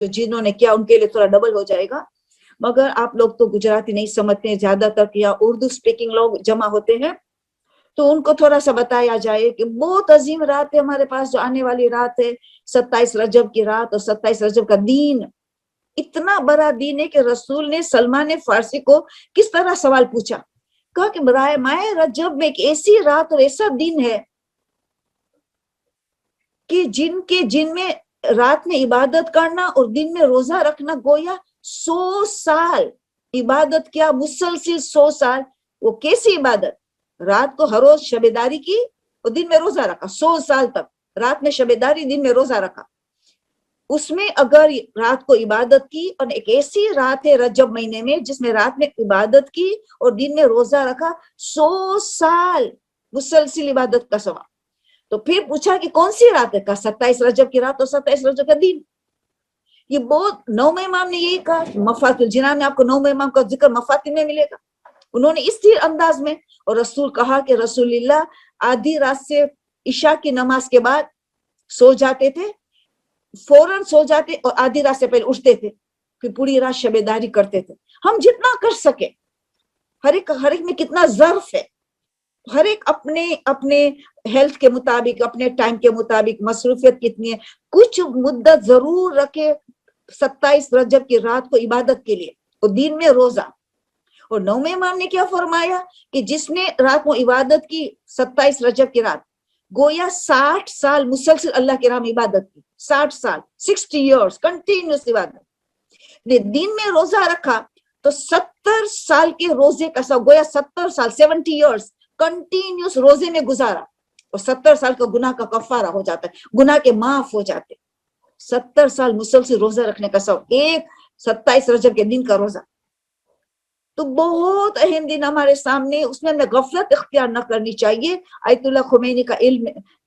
جو جنہوں نے کیا ان کے لیے تھوڑا ڈبل ہو جائے گا. مگر آپ لوگ تو گجراتی نہیں سمجھتے, زیادہ تر یا اردو اسپیکنگ لوگ جمع ہوتے ہیں, تو ان کو تھوڑا سا بتایا جائے کہ بہت عظیم رات ہے ہمارے پاس, جو آنے والی رات ہے 27 رجب کی رات, اور 27 رجب کا دین اتنا بڑا دین ہے کہ رسول نے سلمان فارسی کو کس طرح سوال پوچھا, کہا کہ ماہ رجب میں ایک ایسی رات اور ایسا دن ہے کہ جن میں رات میں عبادت کرنا اور دن میں روزہ رکھنا گویا 100 سال عبادت کیا, مسلسل 100 سال. وہ کیسی عبادت؟ رات کو ہر روز شبیداری کی اور دن میں روزہ رکھا 100 سال تک, رات میں شبیداری دن میں روزہ رکھا. اس میں اگر رات کو عبادت کی, اور ایک ایسی رات ہے رجب مہینے میں جس میں رات میں عبادت کی اور دن میں روزہ رکھا 100 سال مسلسل عبادت کا ثواب. تو پھر پوچھا کہ کون سی رات ہے؟ کہا 27 رجب کی رات اور 27 رجب کا دن. یہ بہت نوم امام نے یہی کہا, مفاتح الجنان میں آپ کو نوم امام کا ذکر مفاتح میں ملے گا, انہوں نے اسی انداز میں. اور رسول کہا کہ رسول اللہ آدھی رات سے عشاء کی نماز کے بعد سو جاتے تھے, فوراً سو جاتے اور آدھی رات سے پہلے اٹھتے تھے, پھر پوری رات شبیداری کرتے تھے. ہم جتنا کر سکے, ہر ایک میں کتنا ظرف ہے, ہر ایک اپنے ہیلتھ کے مطابق, اپنے ٹائم کے مطابق مصروفیت کتنی ہے, کچھ مدت ضرور رکھے 27 رجب کی رات کو عبادت کے لیے اور دین میں روزہ. اور نوم امام نے کیا فرمایا کہ جس نے رات کو عبادت کی 27 رجب کی رات, گویا 60 سال مسلسل اللہ کے راہ میں عبادت کی, 60 سال 60 ایئرز کنٹینیوس عبادت. دن میں روزہ رکھا تو 70 سال کے روزے کا سب, گویا 70 سال 70 ایئرز کنٹینیوس روزے میں گزارا, اور 70 سال کا گناہ کا کفارہ ہو جاتا ہے, گناہ کے معاف ہو جاتے. 70 سال مسلسل روزہ رکھنے کا سب, ایک 27 رجب کے دن کا روزہ. تو بہت اہم دن ہمارے سامنے, اس میں ہمیں غفلت اختیار نہ کرنی چاہیے. آیت اللہ خمینی کا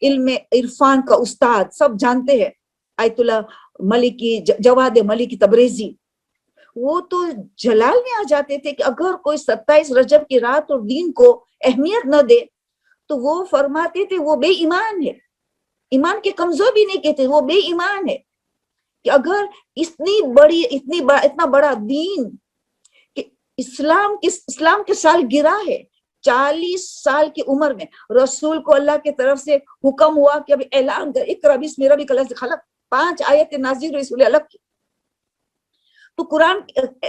علم عرفان کا استاد, سب جانتے ہیں, آیت اللہ ملکی جواد ملکی تبریزی, وہ تو جلال میں آ جاتے تھے کہ اگر کوئی 27 رجب کی رات اور دین کو اہمیت نہ دے تو وہ فرماتے تھے وہ بے ایمان ہے. ایمان کے کمزور بھی نہیں کہتے, وہ بے ایمان ہے. کہ اگر اتنا بڑا دین, کہ اسلام کے سال گرا ہے 40 سال کی عمر میں, رسول کو اللہ کی طرف سے حکم ہوا کہ ابھی اعلان کر, اقرا بسم ربک الذی خلق, 5 آیت نازل رسول اللہ کی. تو قرآن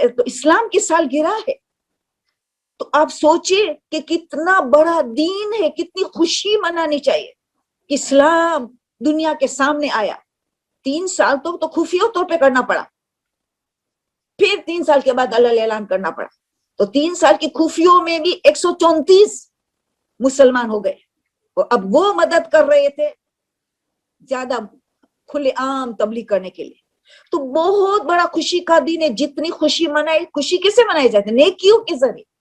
تو اسلام کے سال گرا ہے, تو آپ سوچئے کہ کتنا بڑا دین ہے, کتنی خوشی منانی چاہیے. اسلام دنیا کے سامنے آیا, 3 سال تو خفیہ طور پہ کرنا پڑا, پھر 3 سال کے بعد اللہ اعلان کرنا پڑا. تو 3 سال کی خفیوں میں بھی 134 مسلمان ہو گئے, اور اب وہ مدد کر رہے تھے زیادہ کھلے عام تبلیغ کرنے کے لیے. تو بہت بڑا خوشی کا دن ہے. جتنی خوشی منائی, خوشی کیسے منائی جاتی ہے؟ نیکیوں کے ذریعے.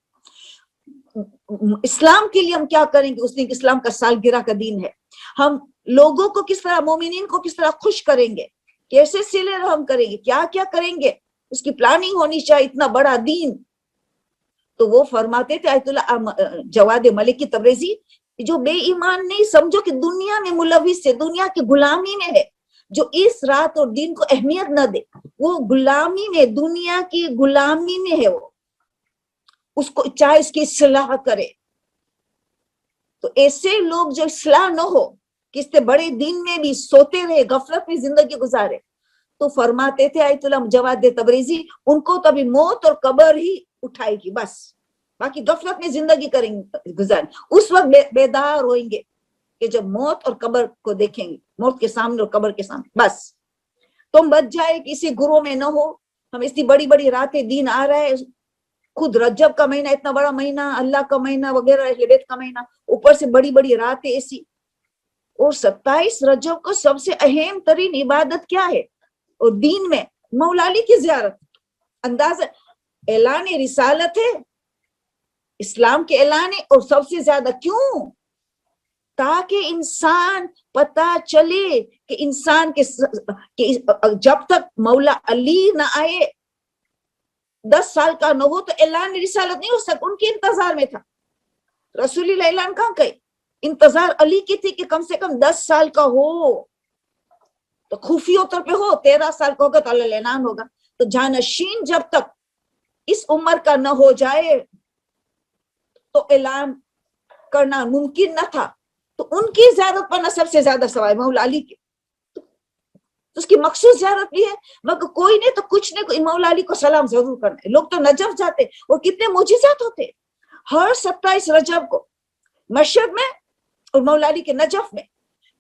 اسلام کے لیے ہم کیا کریں گے اس دن؟ اسلام کا سالگرہ کا دن ہے. ہم لوگوں کو کس طرح, مومنین کو کس طرح خوش کریں گے, کیسے صلہ رحم کریں گے, کیا کیا کریں گے, اس کی پلاننگ ہونی چاہیے. اتنا بڑا دین. تو وہ فرماتے تھے آیت اللہ جواد ملکی تبریزی, جو بے ایمان نہیں, سمجھو کہ دنیا میں ملوث ہے, دنیا کی غلامی میں ہے, جو اس رات اور دن کو اہمیت نہ دے, وہ غلامی میں, دنیا کی غلامی میں ہے. وہ اس کو چاہے اس کی اصلاح کرے. تو ایسے لوگ جو اصلاح نہ ہو, کس سے بڑے دن میں بھی سوتے رہے, غفلت میں زندگی گزارے, تو فرماتے تھے آیت اللہ جواد تبریزی, ان کو تو ابھی موت اور قبر ہی اٹھائے گی بس, باقی غفلت میں زندگی کریں گزاریں. اس وقت بیدار ہوئیں گے کہ جب موت اور قبر کو دیکھیں گے, موت کے سامنے اور قبر کے سامنے. بس تم بچ جائے, کسی گروہ میں نہ ہو. ہم اتنی بڑی بڑی راتیں دین آ رہا ہے, خود رجب کا مہینہ اتنا بڑا مہینہ, اللہ کا مہینہ وغیرہ, اہل بیت کا مہینہ, اوپر سے بڑی بڑی راتیں ایسی. اور 27 رجب کو سب سے اہم ترین عبادت کیا ہے؟ اور دین میں مولا علی کی زیارت. انداز اعلان رسالت ہے, اسلام کے اعلان ہے, اور سب سے زیادہ کیوں؟ تاکہ انسان پتا چلے کہ انسان کے جب تک مولا علی نہ آئے, 10 سال کا نہ ہو, تو اعلان رسالت نہیں ہو سکتا. ان کے انتظار میں تھا. رسول اللہ اعلان کہاں گئے؟ انتظار علی کی تھی کہ کم سے کم 10 سال کا ہو. تو خفیہ طور پہ ہو 13 سال کا ہوگا تو اللہ اعلان ہوگا. تو جانشین جب تک اس عمر کا نہ ہو جائے تو اعلان کرنا ممکن نہ تھا. تو ان کی زیارت پر نہ سب سے زیادہ سوائے مولا علی کے. تو اس کی مخصوص زیارت بھی ہے, مگر کوئی نہیں تو کچھ نہیں, مولا علی کو سلام ضرور کرنا ہے. لوگ تو نجف جاتے اور کتنے معجزات ہوتے ہر 27 رجب کو مشہد میں اور مولا علی کے نجف میں.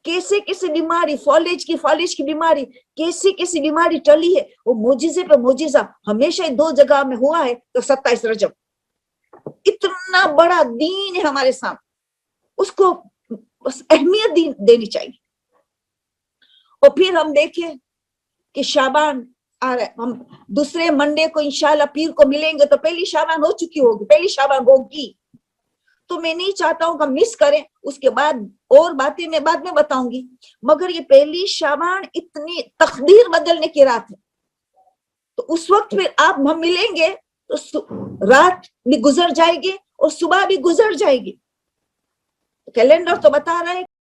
کیسے کیسے بیماری, فالج کی بیماری, کیسی بیماری ٹلی ہے, وہ معجزے پہ معجزہ ہمیشہ 2 جگہ میں ہوا ہے. تو 27 رجب اتنا بڑا دین ہے ہمارے سامنے, اس کو بس اہمیت دینی چاہیے. اور پھر ہم دیکھیں کہ شعبان آ رہا ہے, ہم دوسرے منڈے کو انشاءاللہ پیر کو ملیں گے تو پہلی شعبان ہو چکی ہوگی, پہلی شعبان ہوگی. تو میں نہیں چاہتا ہوں کہ مس کریں, اس کے بعد اور باتیں میں بعد میں بتاؤں گی. مگر یہ پہلی شعبان اتنی تقدیر بدلنے کی رات ہے. تو اس وقت پھر آپ ہم ملیں گے تو رات بھی گزر جائے گی اور صبح بھی گزر جائے گی. کیلنڈر تو بتا رہا ہے